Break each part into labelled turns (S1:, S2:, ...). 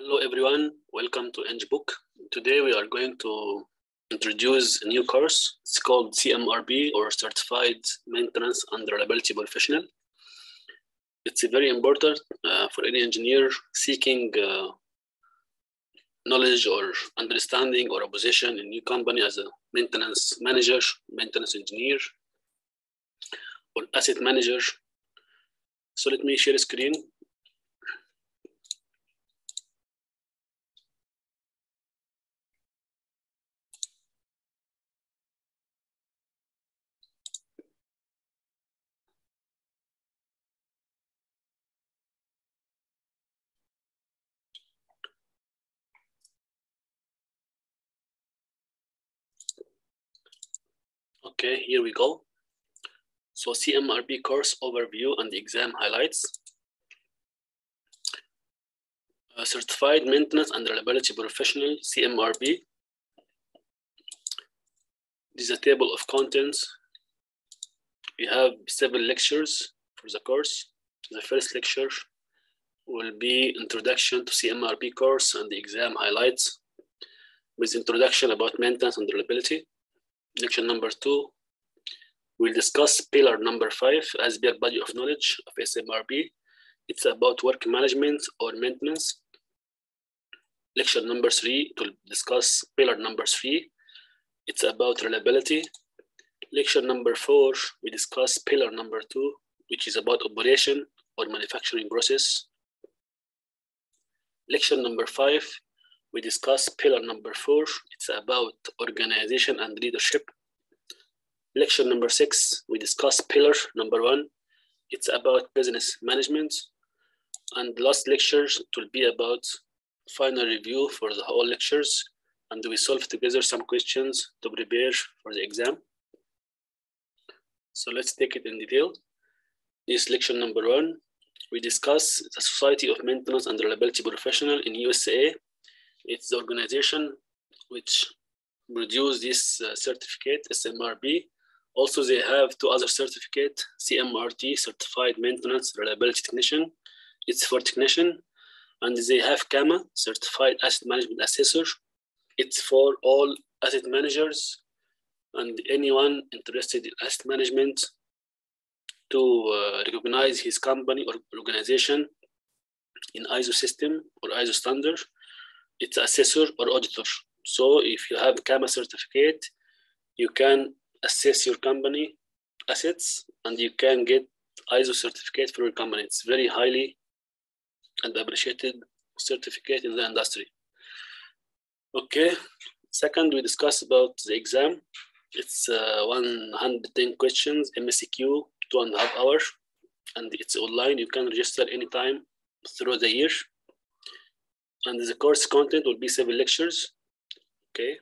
S1: Hello everyone, welcome to EngBook. Today we are going to introduce a new course. It's called CMRP, or Certified Maintenance and Reliability Professional. It's very important for any engineer seeking knowledge or understanding or a position in a new company as a maintenance manager, maintenance engineer, or asset manager. So let me share a screen. Okay, here we go. So CMRP course overview and the exam highlights. Certified Maintenance and Reliability Professional, CMRP. This is a table of contents. We have 7 lectures for the course. The first lecture will be Introduction to CMRP course and the exam highlights, with introduction about maintenance and reliability. Lecture number 2, we'll discuss pillar number 5 as bare body of knowledge of CMRP. It's about work management or maintenance. Lecture number 3 to discuss pillar number 3. It's about reliability. Lecture number 4, we discuss pillar number 2, which is about operation or manufacturing process. Lecture number 5, we discuss pillar number 4. It's about organization and leadership. Lecture number 6, we discuss pillar number 1. It's about business management. And the last lecture will be about final review for the whole lectures. And we solve together some questions to prepare for the exam. So let's take it in detail. This lecture number 1, we discuss the Society of Maintenance and Reliability Professional in USA. It's the organization which produced this certificate, CMRP. Also, they have 2 other certificates, CMRT, Certified Maintenance Reliability Technician. It's for technician. And they have CAMA, Certified Asset Management Assessor. It's for all asset managers and anyone interested in asset management to recognize his company or organization in ISO system or ISO standard. It's assessor or auditor. So if you have CAMA certificate, you can assess your company assets and you can get ISO certificate for your company. It's very highly and appreciated certificate in the industry. Okay, second, we discuss about the exam. It's 110 questions, MSCQ, 2.5 hours, and it's online. You can register anytime through the year. And the course content will be 7 lectures. Okay.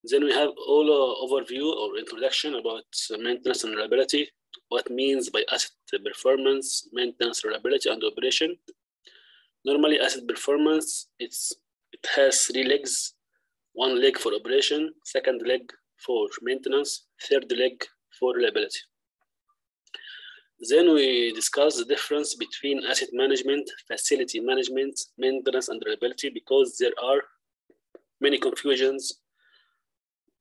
S1: Then we have all overview or introduction about maintenance and reliability. What means by asset performance, maintenance, reliability, and operation. Normally, asset performance, it has 3 legs. 1 leg for operation, 2nd leg for maintenance, 3rd leg for reliability. Then we discuss the difference between asset management, facility management, maintenance, and reliability, because there are many confusions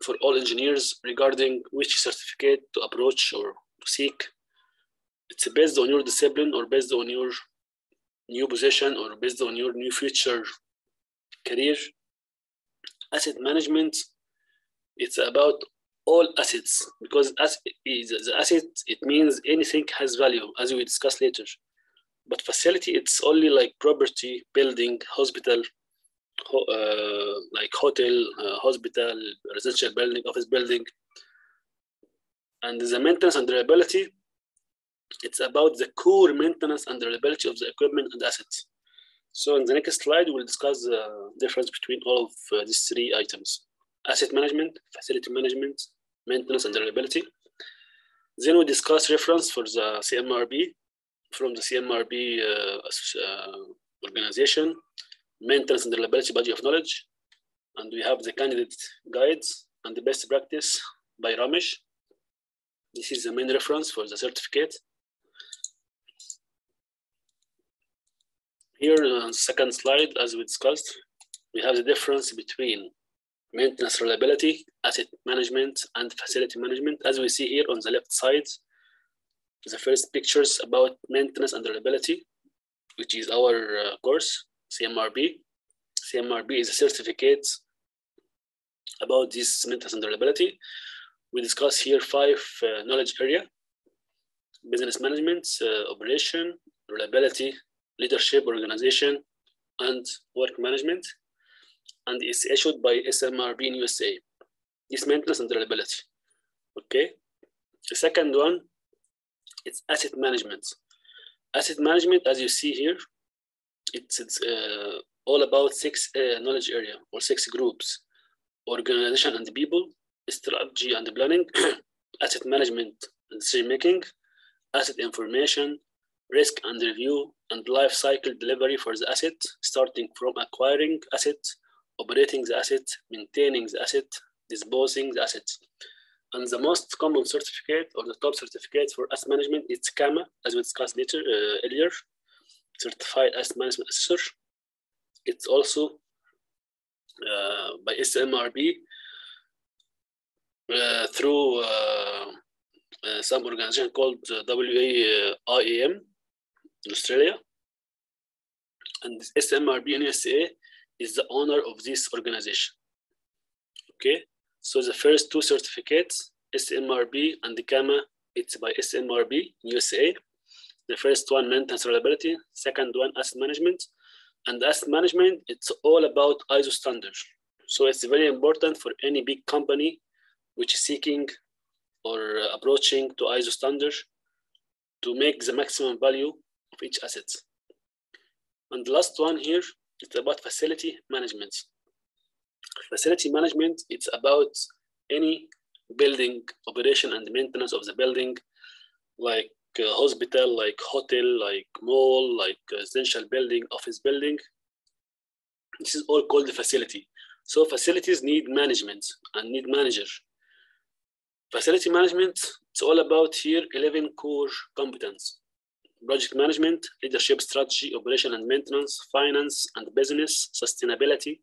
S1: for all engineers regarding which certificate to approach or to seek. It's based on your discipline or based on your new position or based on your new future career. Asset management, it's about all assets, because the asset, it means anything has value, as we discuss later. But facility, it's only like property, building, hospital, like hotel, hospital, residential building, office building. And the maintenance and reliability, it's about the core maintenance and reliability of the equipment and assets. So in the next slide, we'll discuss the difference between all of these 3 items: asset management, facility management, maintenance, and reliability. Then we discuss reference for the CMRP, from the CMRP organization, maintenance and reliability body of knowledge. And we have the candidate guides and the best practice by Ramesh. This is the main reference for the certificate. Here on the second slide, as we discussed, we have the difference between maintenance reliability, asset management, and facility management. As we see here on the left side, the first pictures about maintenance and reliability, which is our course, CMRP. CMRP is a certificate about this maintenance and reliability. We discuss here 5 knowledge area: business management, operation, reliability, leadership, organization, and work management. And it's issued by CMRP in USA. This maintenance and reliability. Okay. The second one, it's asset management. Asset management, as you see here, it's all about 6 knowledge area or 6 groups: organization and people, strategy and planning, asset management and decision making, asset information, risk and review, and life cycle delivery for the asset, starting from acquiring asset, operating the asset, maintaining the asset, disposing the asset. And the most common certificate or the top certificate for asset management is CAMA, as we discussed earlier, Certified Asset Management Assessor. It's also by CMRP through some organization called WAIAM in Australia. And CMRP in USA is the owner of this organization. Okay, so the first 2 certificates, CMRP and the CAMA, it's by CMRP in USA. The first one, maintenance reliability. Second one, asset management. And asset management, it's all about ISO standards. So it's very important for any big company which is seeking or approaching to ISO standards to make the maximum value of each asset. And the last one here, it's about facility management. Facility management, it's about any building operation and maintenance of the building, like hospital, like hotel, like mall, like residential building, office building. This is all called the facility. So facilities need management and need manager. Facility management, it's all about here 11 core competence: project management, leadership, strategy, operation and maintenance, finance and business, sustainability,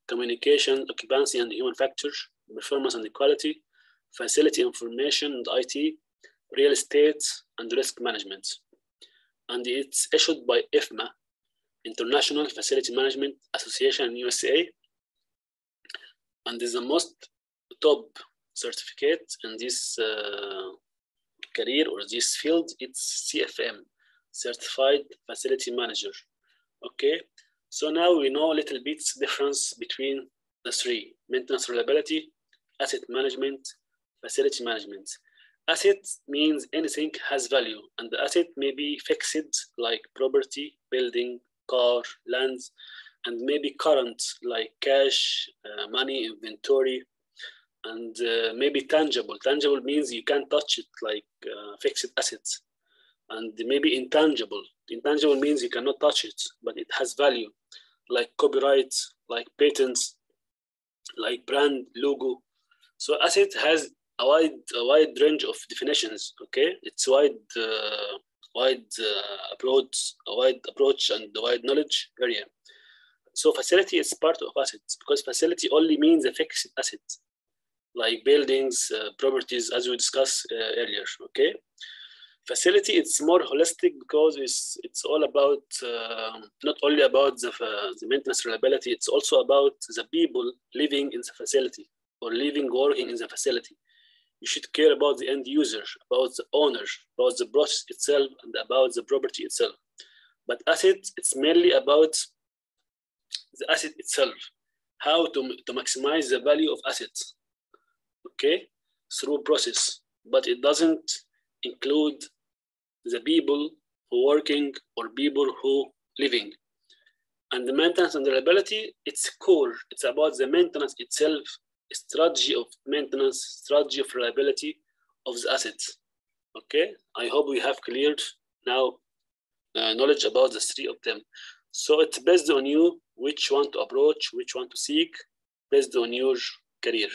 S1: communication, occupancy and human factor, performance and quality, facility information and IT, real estate, and risk management. And it's issued by IFMA, International Facility Management Association in USA, and is the most top certificate in this career or this field. It's CFM, Certified Facility Manager. Okay, so now we know a little bit difference between the 3: maintenance reliability, asset management, facility management. Asset means anything has value, and the asset may be fixed like property, building, car, lands, and maybe current like cash, money, inventory, and maybe tangible. Tangible means you can't touch it, like fixed assets. And maybe intangible. Intangible means you cannot touch it, but it has value, like copyright, like patents, like brand, logo. So asset has a wide range of definitions. Okay, it's wide approach and wide knowledge area. So facility is part of assets, because facility only means a fixed asset, like buildings, properties, as we discussed earlier. Okay, facility, it's more holistic because it's all about not only about the maintenance reliability, it's also about the people living in the facility or living, working in the facility. You should care about the end user, about the owner, about the process itself, and about the property itself. But asset, it's mainly about the asset itself, how to maximize the value of assets, okay, through process. But it doesn't include the people who working or people who living. And the maintenance and reliability, it's core. It's about the maintenance itself, strategy of maintenance, strategy of reliability of the assets. Okay, I hope we have cleared now knowledge about the 3 of them. So it's based on you, which one to approach, which one to seek, based on your career.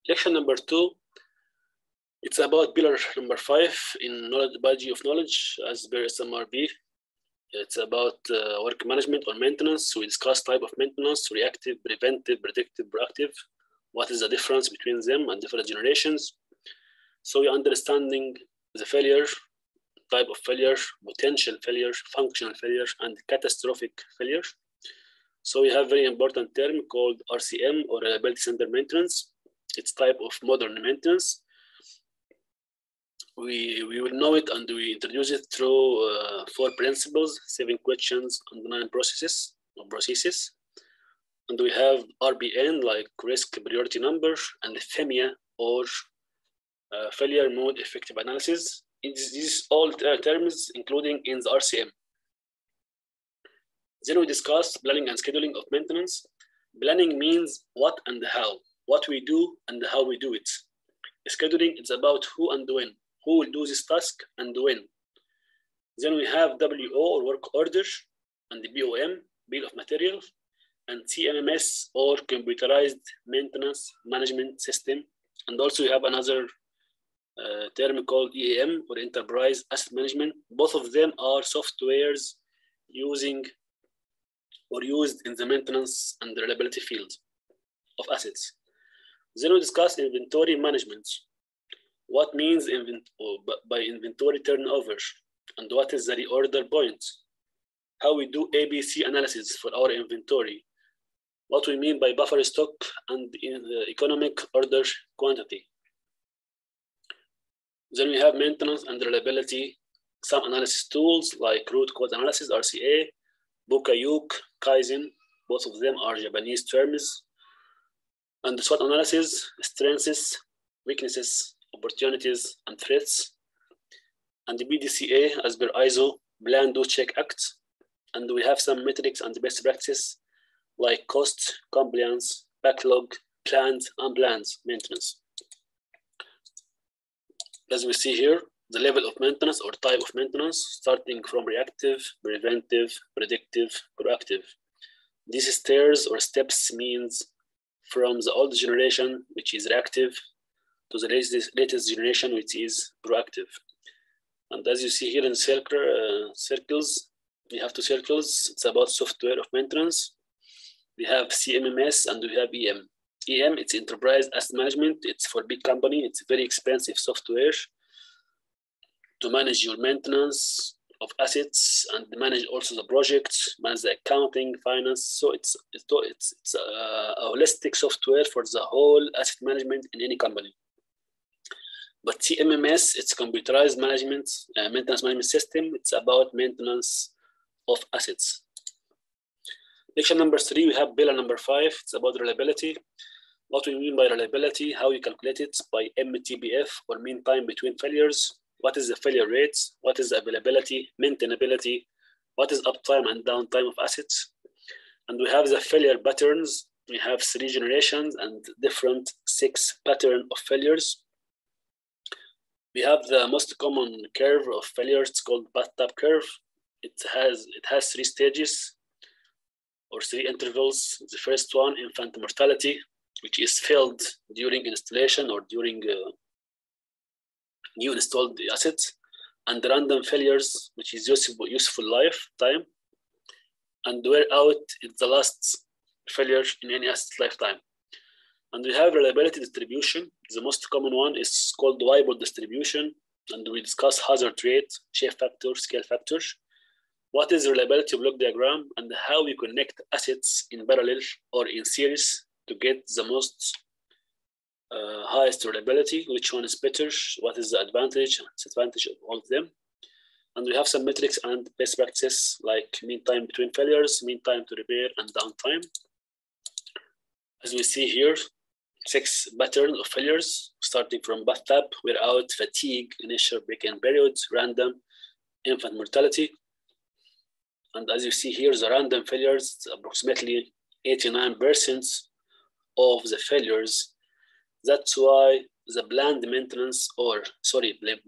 S1: Lection number 2, it's about pillar number 5 in knowledge, biology of knowledge, as per CMRP. It's about work management or maintenance. We discuss type of maintenance: reactive, preventive, predictive, proactive. What is the difference between them and different generations? So you're understanding the failure, type of failure, potential failure, functional failure, and catastrophic failure. So we have very important term called RCM, or reliability center maintenance. It's type of modern maintenance. We will know it and we introduce it through 4 principles, 7 questions, and 9 processes. And we have RBN, like risk priority number, and FEMIA, or failure mode effective analysis. These all terms including in the RCM. Then we discuss planning and scheduling of maintenance. Planning means what and how, what we do and how we do it. Scheduling is about who and when, who will do this task and when. Then we have WO, or work order, and the BOM, bill of materials, and CMMS, or computerized maintenance management system. And also we have another term called EAM, or enterprise asset management. Both of them are softwares used in the maintenance and the reliability field of assets. Then we discuss inventory management. What means by inventory turnover, and what is the reorder point? How we do ABC analysis for our inventory. What we mean by buffer stock and in the economic order quantity. Then we have maintenance and reliability, some analysis tools like root cause analysis, RCA, Bukayuk, Kaizen. Both of them are Japanese terms. And the SWOT analysis, strengths, weaknesses, opportunities, and threats. And the BDCA, as per ISO, Plan, Do, Check, Act. And we have some metrics and best practices like cost, compliance, backlog, planned, unplanned maintenance. As we see here, the level of maintenance or type of maintenance, starting from reactive, preventive, predictive, proactive. These stairs or steps means from the old generation, which is reactive, to the latest generation, which is proactive. And as you see here in circles, we have 2 circles. It's about software of maintenance. We have CMMS and we have EM. EM, it's enterprise asset management. It's for big company. It's very expensive software to manage your maintenance of assets and manage also the projects, manage the accounting, finance. So it's a holistic software for the whole asset management in any company. But CMMS, it's computerized management, maintenance management system. It's about maintenance of assets. Section number 3, we have pillar number 5. It's about reliability. What we mean by reliability, how you calculate it by MTBF, or mean time between failures. What is the failure rates? What is the availability, maintainability? What is uptime and downtime of assets? And we have the failure patterns. We have 3 generations and different 6 patterns of failures. We have the most common curve of failure. It's called bathtub curve. It has 3 stages or 3 intervals. The first one, infant mortality, which is filled during installation or during new installed assets, and random failures, which is useful lifetime, and wear out is the last failure in any asset lifetime. And we have reliability distribution. The most common one is called Weibull distribution, and we discuss hazard rate, shape factor, scale factor. What is reliability block diagram, and how we connect assets in parallel or in series to get the most highest reliability, which one is better, what is the advantage and disadvantage of all of them. And we have some metrics and best practices like mean time between failures, mean time to repair, and downtime. As we see here, 6 patterns of failures, starting from bathtub, wear out, fatigue, initial break-in periods, random, infant mortality. And as you see here, the random failures, approximately 89% of the failures. That's why the planned maintenance, or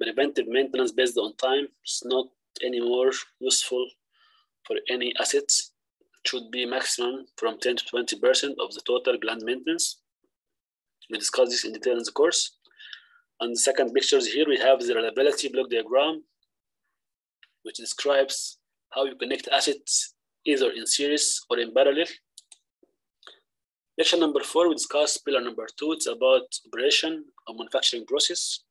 S1: preventive maintenance based on time is not anymore useful for any assets. It should be maximum from 10 to 20% of the total planned maintenance. We discuss this in detail in the course. And the second pictures here, we have the reliability block diagram, which describes how you connect assets either in series or in parallel. Lection number 4, we discuss pillar number 2. It's about operation or manufacturing process.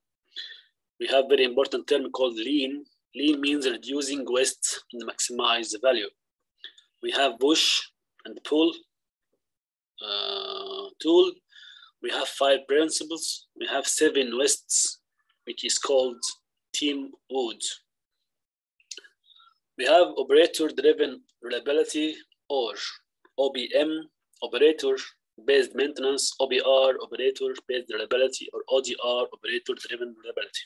S1: We have very important term called lean. Lean means reducing waste and maximize the value. We have push and pull tool. We have 5 principles. We have 7 wastes, which is called team wood. We have operator-driven reliability or OBM, operator-based maintenance, OBR, operator-based reliability, or ODR, operator-driven reliability.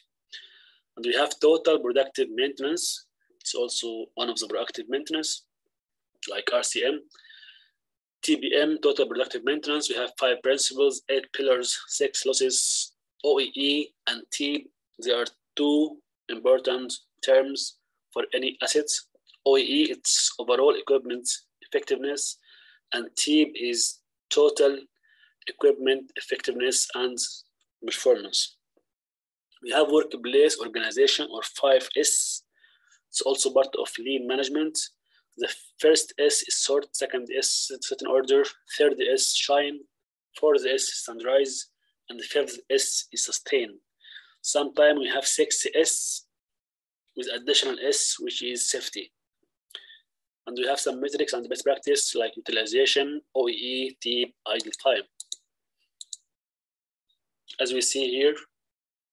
S1: And we have total productive maintenance. It's also one of the productive maintenance, like RCM. TBM, total productive maintenance. We have 5 principles, 8 pillars, 6 losses. OEE and TEEB, they are 2 important terms for any assets. OEE, it's overall equipment effectiveness, and TEEB is total equipment effectiveness and performance. We have workplace organization or 5S. It's also part of lean management. The first S is sort, second S set in order, third S shine, fourth S standardize, and the fifth S is sustain. Sometimes we have 6S with additional S, which is safety. And we have some metrics and best practice like utilization, OEE, TEEB, idle time. As we see here,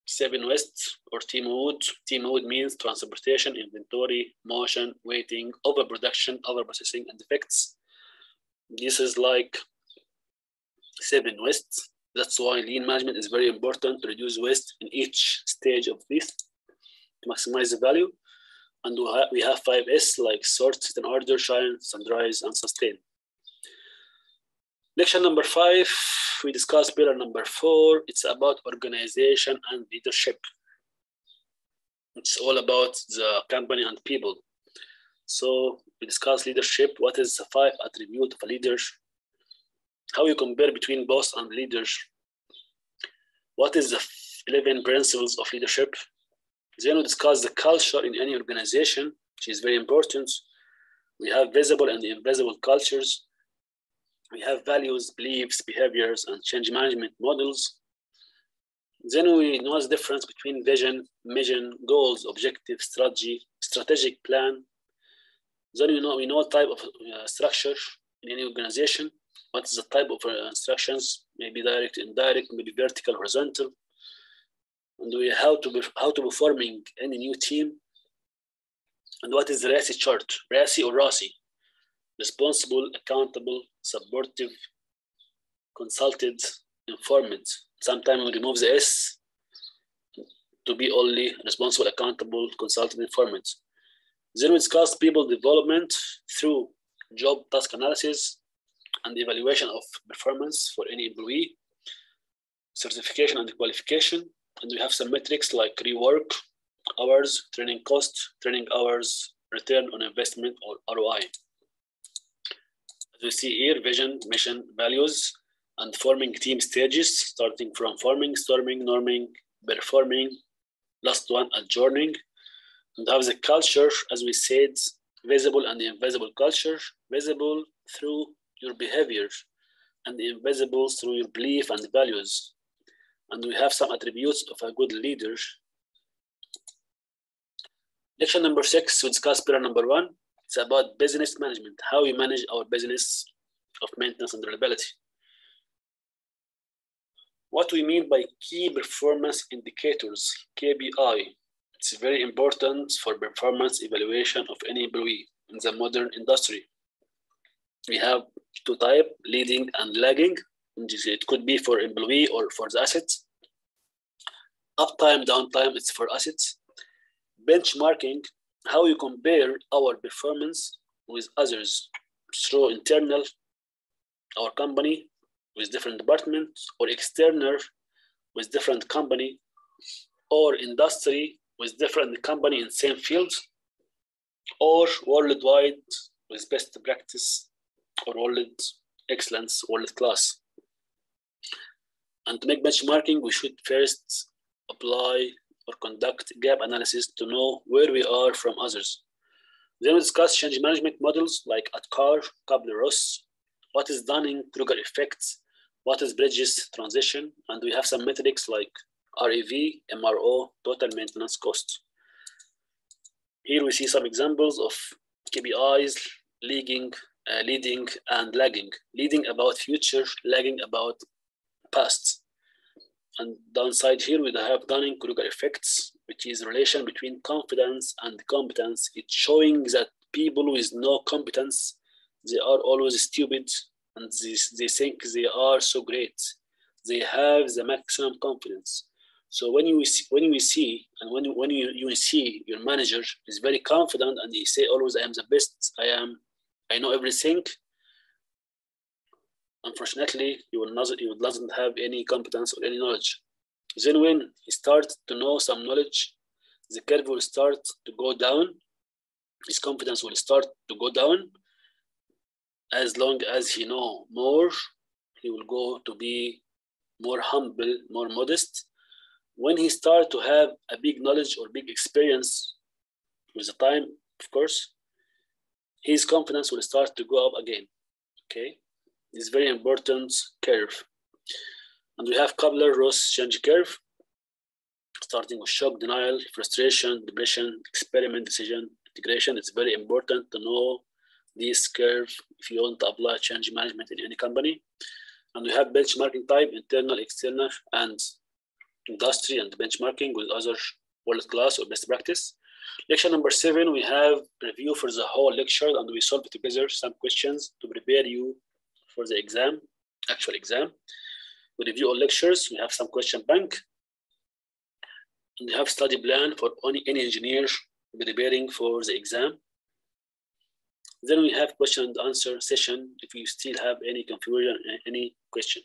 S1: 7 wastes or team wood. Team wood means transportation, inventory, motion, waiting, overproduction, overprocessing, and defects. This is like 7 wastes. That's why lean management is very important to reduce waste in each stage of this to maximize the value. And we have 5S like sort, set in order, shine, standardize, and sustain. Lection number 5, we discuss pillar number 4. It's about organization and leadership. It's all about the company and people. So we discuss leadership. What is the 5 attributes of a leader? How you compare between boss and leaders? What is the 11 principles of leadership? Then we discuss the culture in any organization, which is very important. We have visible and invisible cultures. We have values, beliefs, behaviors, and change management models. Then we know the difference between vision, mission, goals, objective, strategy, strategic plan. Then we know type of structure in any organization. What is the type of instructions? Maybe direct, indirect, maybe vertical, horizontal. And we how to performing any new team. And what is the RACI chart? RACI or RACI? Responsible, accountable, supportive, consulted, informed. Sometimes we remove the S to be only responsible, accountable, consulted, informed. Then we discuss people development through job task analysis and evaluation of performance for any employee, certification and qualification. And we have some metrics like rework hours, training cost, training hours, return on investment or ROI. As we see here, vision, mission, values, and forming team stages, starting from forming, storming, norming, performing, last one, adjourning. And have the culture, as we said, visible and invisible culture, visible through your behavior and invisible through your belief and values. And we have some attributes of a good leader. Lection number 6, we discuss pillar number 1. It's about business management, how we manage our business of maintenance and reliability. What we mean by key performance indicators, KPI. It's very important for performance evaluation of any employee in the modern industry. We have 2 types, leading and lagging. It could be for employee or for the assets. Uptime, downtime, it's for assets. Benchmarking, how you compare our performance with others through internal, our company with different departments, or external with different company, or industry with different company in same field, or worldwide with best practice or world excellence, world class. And to make benchmarking, we should first apply or conduct gap analysis to know where we are from others. Then we discuss change management models like ATCAR, Kabler-Ross, what is Dunning-Kruger effects, what is Bridges transition, and we have some metrics like REV, MRO, total maintenance cost. Here we see some examples of KPIs, leading and lagging. Leading about future, lagging about past. And downside here we have Dunning-Kruger effects, which is relation between confidence and competence. It's showing that people with no competence, they are always stupid and they think they are so great. They have the maximum confidence. So when you see your manager is very confident and he say always I am the best, I know everything. Unfortunately, he doesn't have any competence or any knowledge. Then when he starts to know some knowledge, the curve will start to go down. His confidence will start to go down. As long as he knows more, he will go to be more humble, more modest. When he starts to have a big knowledge or big experience with the time, of course, his confidence will start to go up again. Okay, it's very important curve. And we have Kabler-Ross change curve, starting with shock, denial, frustration, depression, experiment, decision, integration. It's very important to know this curve if you want to apply change management in any company. And we have benchmarking type, internal, external, and industry, and benchmarking with other world-class or best practice. Lecture number 7, we have review for the whole lecture, and we solve together some questions to prepare you for the exam, actual exam. We review all lectures, we have some question bank, and we have study plan for any engineer preparing for the exam. Then we have question and answer session if you still have any confusion, any question.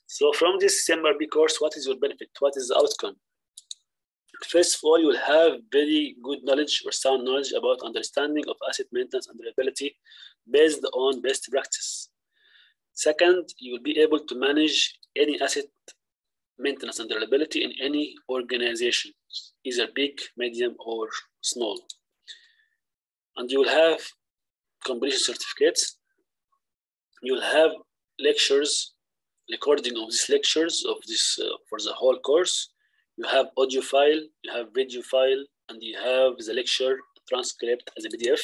S1: So from this CMRP course, what is your benefit? What is the outcome? First of all, you will have very good knowledge or sound knowledge about understanding of asset maintenance and reliability based on best practice. Second, you will be able to manage any asset maintenance and reliability in any organization, either big, medium, or small. And you will have completion certificates. You will have lectures, recording of these lectures of this for the whole course. You have audio file, you have video file, and you have the lecture transcript as a PDF.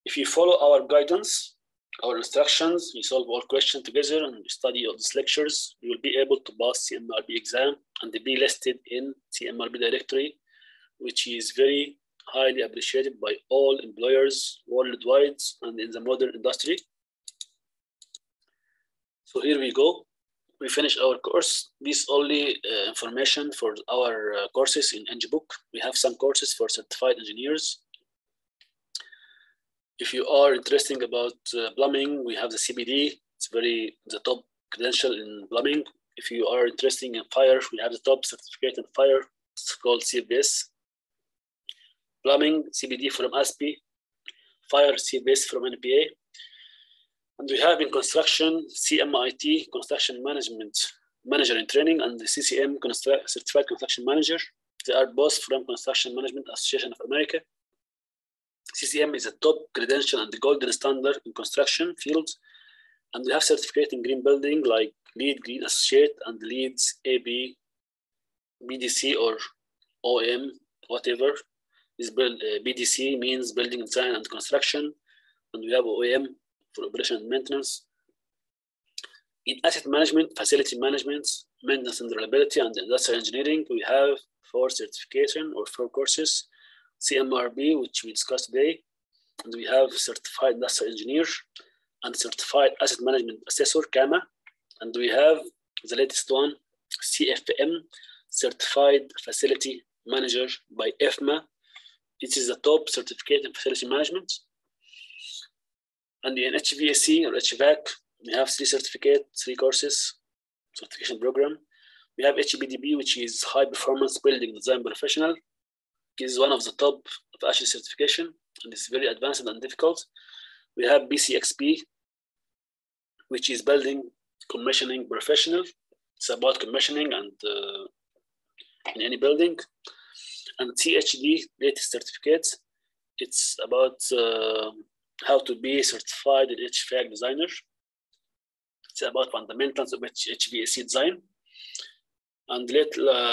S1: If you follow our guidance, our instructions, you solve all questions together and you study all these lectures, you will be able to pass CMRP exam and be listed in CMRP directory, which is very highly appreciated by all employers worldwide and in the modern industry. So here we go. We finish our course. This only information for our courses in EngBook. We have some courses for certified engineers. If you are interested about plumbing, we have the CPD. It's the top credential in plumbing. If you are interested in fire, we have the top certificate in fire. It's called CFBS. Plumbing, CPD from ASPE. Fire, CFBS from NPA. And we have in construction, CMIT, Construction Management Manager in Training, and the CCM, Certified Construction Manager. They are both from Construction Management Association of America. CCM is a top credential and the golden standard in construction field. And we have certificate in green building like LEED Green Associate and LEED's AB, BDC or OM, whatever. This BDC means Building Design and Construction. And we have OM for operation and maintenance. In asset management, facility management, maintenance and reliability, and industrial engineering, we have 4 certification or 4 courses. CMRP, which we discussed today, and we have certified industrial engineer and certified asset management assessor, CAMA, and we have the latest one, CFM, certified facility manager by EFMA. It is the top certificate in facility management. And in HVAC or HVAC, we have 3 certificates, 3 courses, certification program. We have HPDB, which is High Performance Building Design Professional. It is one of the top of ASHI certification, and it's very advanced and difficult. We have BCXP, which is Building Commissioning Professional. It's about commissioning and in any building. And CHD, latest certificates, it's about how to be certified in HVAC designer. It's about fundamentals of HVAC design. And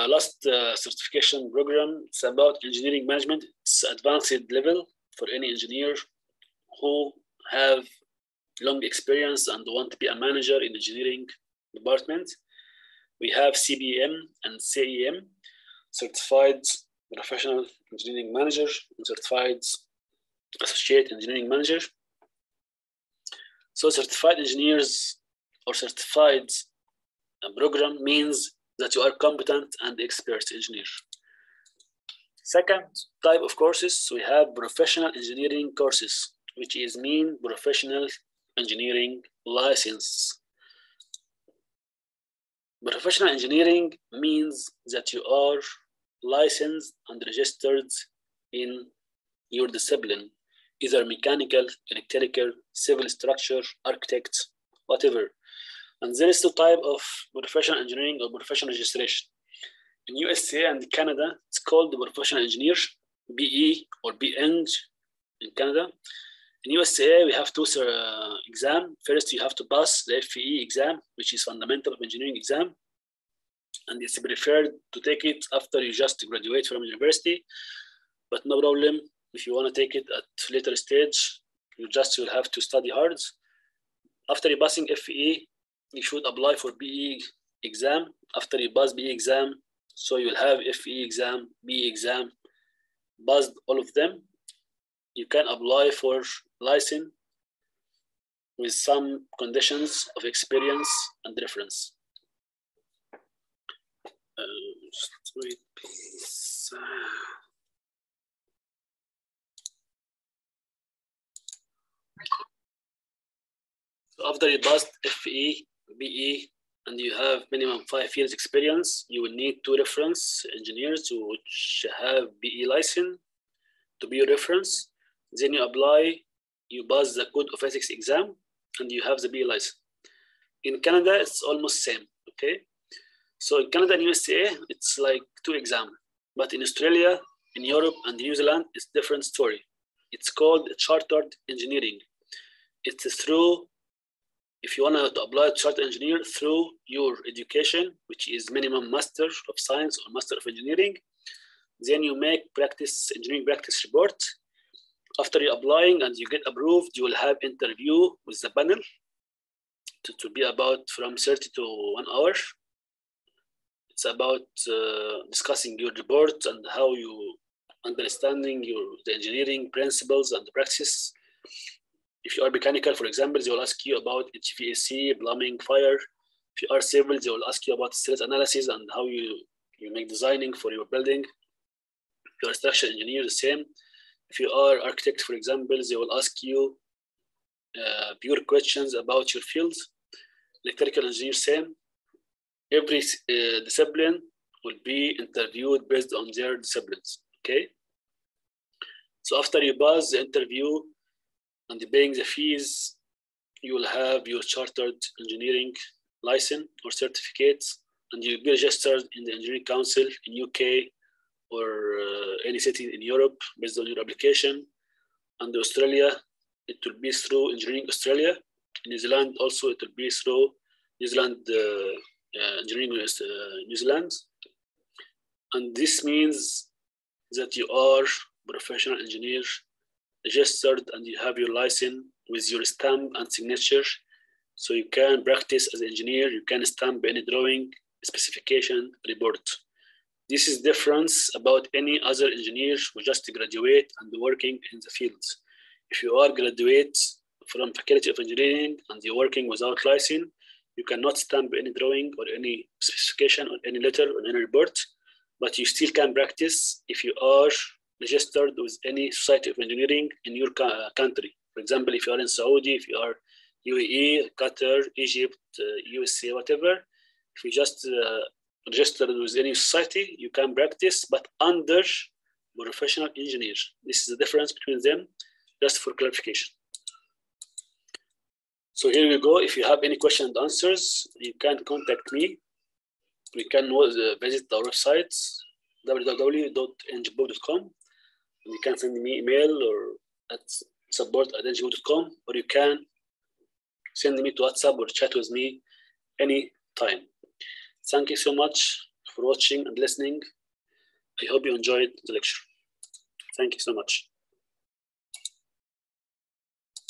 S1: last certification program, it's about engineering management. It's advanced level for any engineer who have long experience and want to be a manager in engineering department. We have CBM and CEM, certified professional engineering manager and certified associate engineering manager. So certified engineers or certified program means that you are competent and expert engineer. Second type of courses, we have professional engineering courses, which is mean professional engineering license. Professional engineering means that you are licensed and registered in your discipline, either mechanical, electrical, civil structure, architect, whatever. And there is two types of professional engineering or professional registration. In USA and Canada, it's called the professional engineer, BE or BEng in Canada. In USA, we have two exams. First, you have to pass the FE exam, which is fundamental of engineering exam. And it's preferred to take it after you just graduate from university, but no problem. If you want to take it at later stage, you will have to study hard. After you passing FE, you should apply for BE exam. After you pass BE exam, so you'll have FE exam, BE exam, passed all of them. You can apply for license with some conditions of experience and reference. Just wait, please. So after you passed FE, BE, and you have minimum 5 years experience, you will need 2 reference engineers which have BE license to be your reference. Then you apply, you pass the Code of Ethics exam, and you have the BE license. In Canada, it's almost same, okay? So in Canada and USA, it's like 2 exams. But in Australia, in Europe, and New Zealand, it's a different story. It's called Chartered Engineering. It's through, if you want to apply to Chartered Engineer through your education, which is minimum Master of Science or Master of Engineering, then you make engineering practice report. After you applying and you get approved, you will have interview with the panel to be about from 30 to 1 hour. It's about discussing your report and how you understanding the engineering principles and the practice. If you are mechanical, for example, they will ask you about HVAC, plumbing, fire. If you are civil, they will ask you about stress analysis and how you make designing for your building. If you are structural engineer, the same. If you are architect, for example, they will ask you pure questions about your fields. Electrical engineer, same. Every discipline will be interviewed based on their disciplines, okay? So after you pass the interview and paying the fees, you will have your chartered engineering license or certificates, and you'll be registered in the Engineering Council in UK or any city in Europe based on your application. And Australia, it will be through Engineering Australia. In New Zealand also, it will be through New Zealand Engineering New Zealand. And this means that you are professional engineer registered and you have your license with your stamp and signature. So you can practice as an engineer, you can stamp any drawing, specification, report. This is difference about any other engineer who just graduate and working in the field. If you are graduate from Faculty of Engineering and you're working without license, you cannot stamp any drawing or any specification or any letter or any report, but you still can practice if you are registered with any Society of Engineering in your country. For example, if you are in Saudi, if you are UAE, Qatar, Egypt, USA, whatever, if you just registered with any society, you can practice, but under professional engineer. This is the difference between them, just for clarification. So here we go. If you have any questions and answers, you can contact me. We can visit our website www.ngbook.com. You can send me email or at support@ngbook.com, or you can send me to WhatsApp or chat with me anytime. Thank you so much for watching and listening. I hope you enjoyed the lecture. Thank you so much.